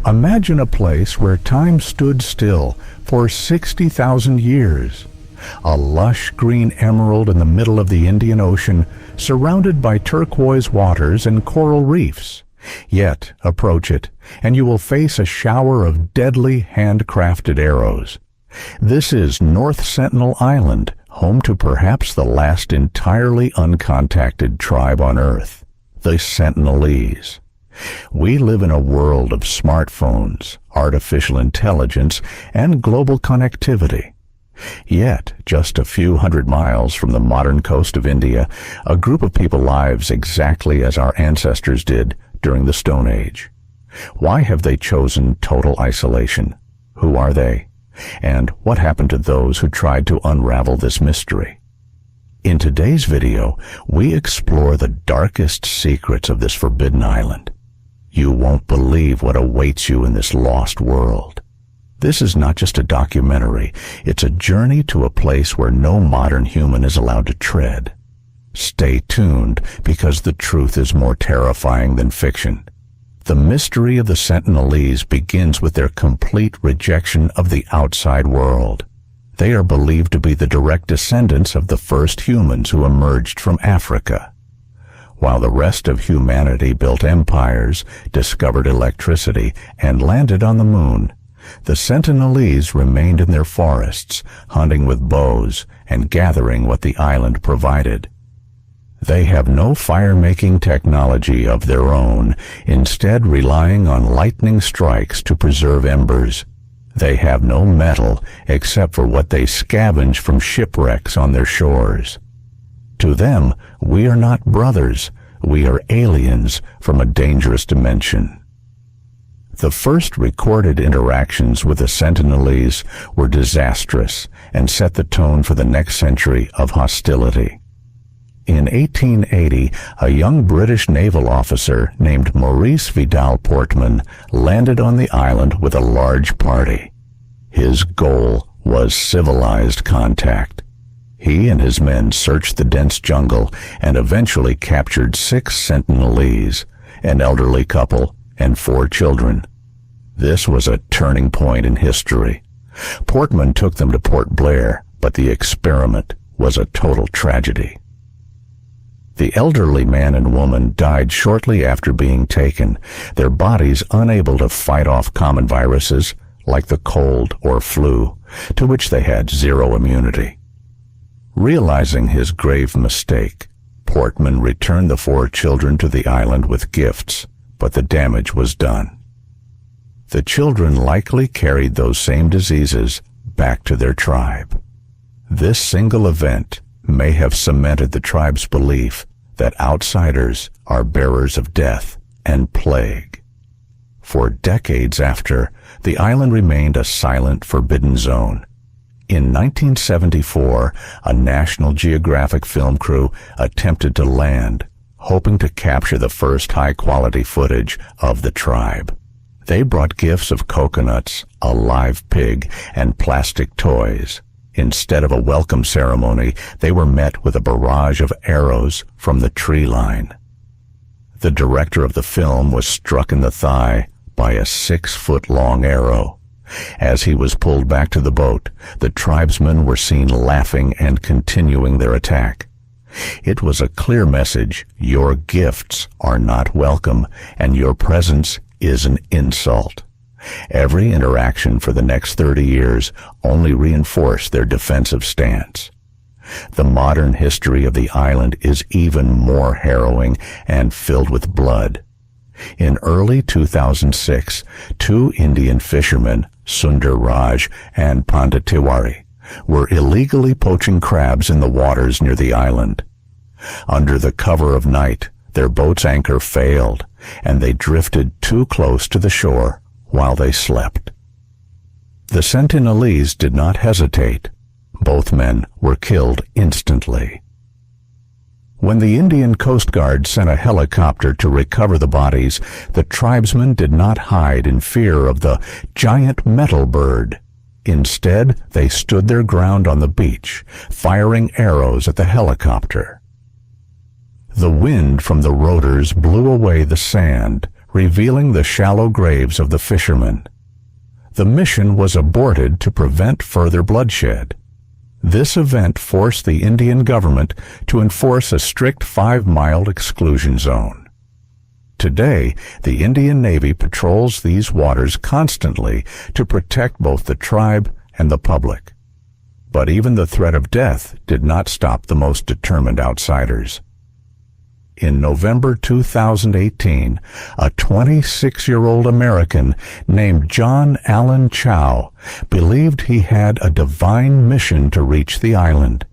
Imagine a place where time stood still for 60,000 years. A lush green emerald in the middle of the Indian Ocean, surrounded by turquoise waters and coral reefs. Yet, approach it, and you will face a shower of deadly handcrafted arrows. This is North Sentinel Island, home to perhaps the last entirely uncontacted tribe on Earth, the Sentinelese. We live in a world of smartphones, artificial intelligence, and global connectivity. Yet, just a few hundred miles from the modern coast of India, a group of people lives exactly as our ancestors did during the Stone Age. Why have they chosen total isolation? Who are they? And what happened to those who tried to unravel this mystery? In today's video, we explore the darkest secrets of this forbidden island. You won't believe what awaits you in this lost world. This is not just a documentary, it's a journey to a place where no modern human is allowed to tread. Stay tuned, because the truth is more terrifying than fiction. The mystery of the Sentinelese begins with their complete rejection of the outside world. They are believed to be the direct descendants of the first humans who emerged from Africa. While the rest of humanity built empires, discovered electricity, and landed on the moon, the Sentinelese remained in their forests, hunting with bows and gathering what the island provided. They have no fire-making technology of their own, instead relying on lightning strikes to preserve embers. They have no metal except for what they scavenge from shipwrecks on their shores. To them, we are not brothers, we are aliens from a dangerous dimension. The first recorded interactions with the Sentinelese were disastrous and set the tone for the next century of hostility. In 1880, a young British naval officer named Maurice Vidal Portman landed on the island with a large party. His goal was civilized contact. He and his men searched the dense jungle and eventually captured 6 Sentinelese, an elderly couple, and 4 children. This was a turning point in history. Portman took them to Port Blair, but the experiment was a total tragedy. The elderly man and woman died shortly after being taken, their bodies unable to fight off common viruses like the cold or flu, to which they had zero immunity. Realizing his grave mistake, Portman returned the 4 children to the island with gifts, but the damage was done. The children likely carried those same diseases back to their tribe. This single event may have cemented the tribe's belief that outsiders are bearers of death and plague. For decades after, the island remained a silent, forbidden zone. In 1974, a National Geographic film crew attempted to land, hoping to capture the first high-quality footage of the tribe. They brought gifts of coconuts, a live pig, and plastic toys. Instead of a welcome ceremony, they were met with a barrage of arrows from the tree line. The director of the film was struck in the thigh by a 6-foot-long arrow. As he was pulled back to the boat, the tribesmen were seen laughing and continuing their attack. It was a clear message: your gifts are not welcome, and your presence is an insult. Every interaction for the next 30 years only reinforced their defensive stance. The modern history of the island is even more harrowing and filled with blood. In early 2006, 2 Indian fishermen, Sundar Raj and Pandit Tiwari, were illegally poaching crabs in the waters near the island. Under the cover of night, their boat's anchor failed, and they drifted too close to the shore while they slept. The Sentinelese did not hesitate. Both men were killed instantly. When the Indian Coast Guard sent a helicopter to recover the bodies, the tribesmen did not hide in fear of the giant metal bird. Instead, they stood their ground on the beach, firing arrows at the helicopter. The wind from the rotors blew away the sand, revealing the shallow graves of the fishermen. The mission was aborted to prevent further bloodshed. This event forced the Indian government to enforce a strict 5-mile exclusion zone. Today, the Indian Navy patrols these waters constantly to protect both the tribe and the public. But even the threat of death did not stop the most determined outsiders. In November 2018, a 26-year-old American named John Allen Chau believed he had a divine mission to reach the island.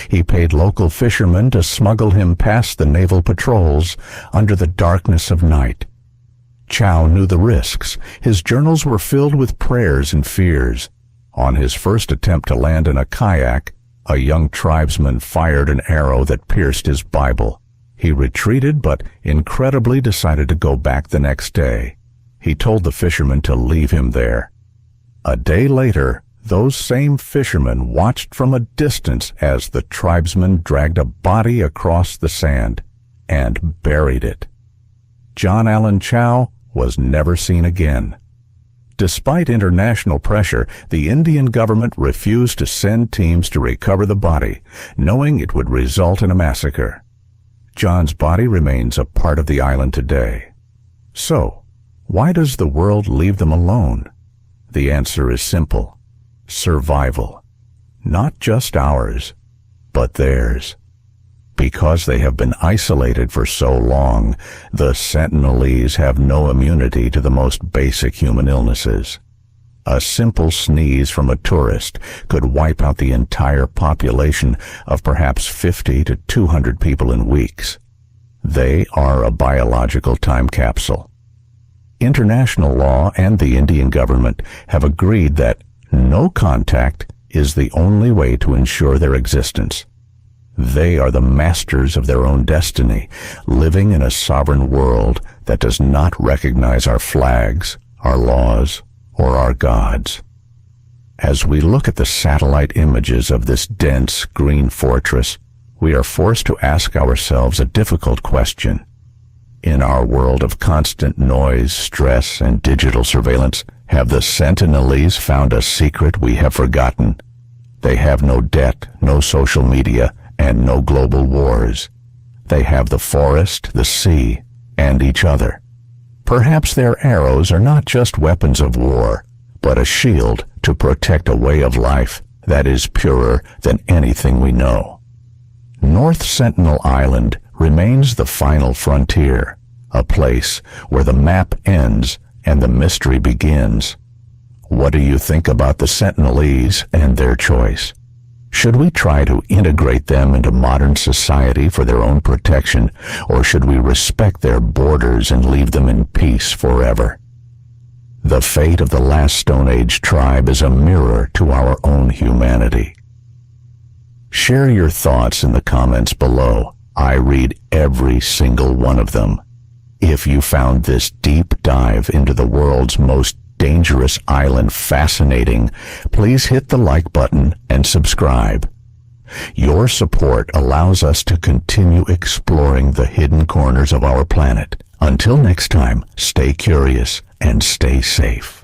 He paid local fishermen to smuggle him past the naval patrols under the darkness of night. Chau knew the risks. His journals were filled with prayers and fears. On his first attempt to land in a kayak, a young tribesman fired an arrow that pierced his Bible. He retreated, but incredibly decided to go back the next day. He told the fishermen to leave him there. A day later, those same fishermen watched from a distance as the tribesman dragged a body across the sand and buried it. John Allen Chau was never seen again. Despite international pressure, the Indian government refused to send teams to recover the body, knowing it would result in a massacre. John's body remains a part of the island today. So, why does the world leave them alone? The answer is simple: survival. Not just ours, but theirs. Because they have been isolated for so long, the Sentinelese have no immunity to the most basic human illnesses. A simple sneeze from a tourist could wipe out the entire population of perhaps 50 to 200 people in weeks. They are a biological time capsule. International law and the Indian government have agreed that no contact is the only way to ensure their existence. They are the masters of their own destiny, living in a sovereign world that does not recognize our flags, our laws, or our gods. As we look at the satellite images of this dense green fortress, we are forced to ask ourselves a difficult question. In our world of constant noise, stress, and digital surveillance, have the Sentinelese found a secret we have forgotten? They have no debt, no social media, and no global wars. They have the forest, the sea, and each other. Perhaps their arrows are not just weapons of war, but a shield to protect a way of life that is purer than anything we know. North Sentinel Island remains the final frontier, a place where the map ends and the mystery begins. What do you think about the Sentinelese and their choice? Should we try to integrate them into modern society for their own protection, or should we respect their borders and leave them in peace forever? The fate of the last Stone Age tribe is a mirror to our own humanity. Share your thoughts in the comments below. I read every single one of them. If you found this deep dive into the world's most dangerous island fascinating, please hit the like button and subscribe. Your support allows us to continue exploring the hidden corners of our planet. Until next time, stay curious and stay safe.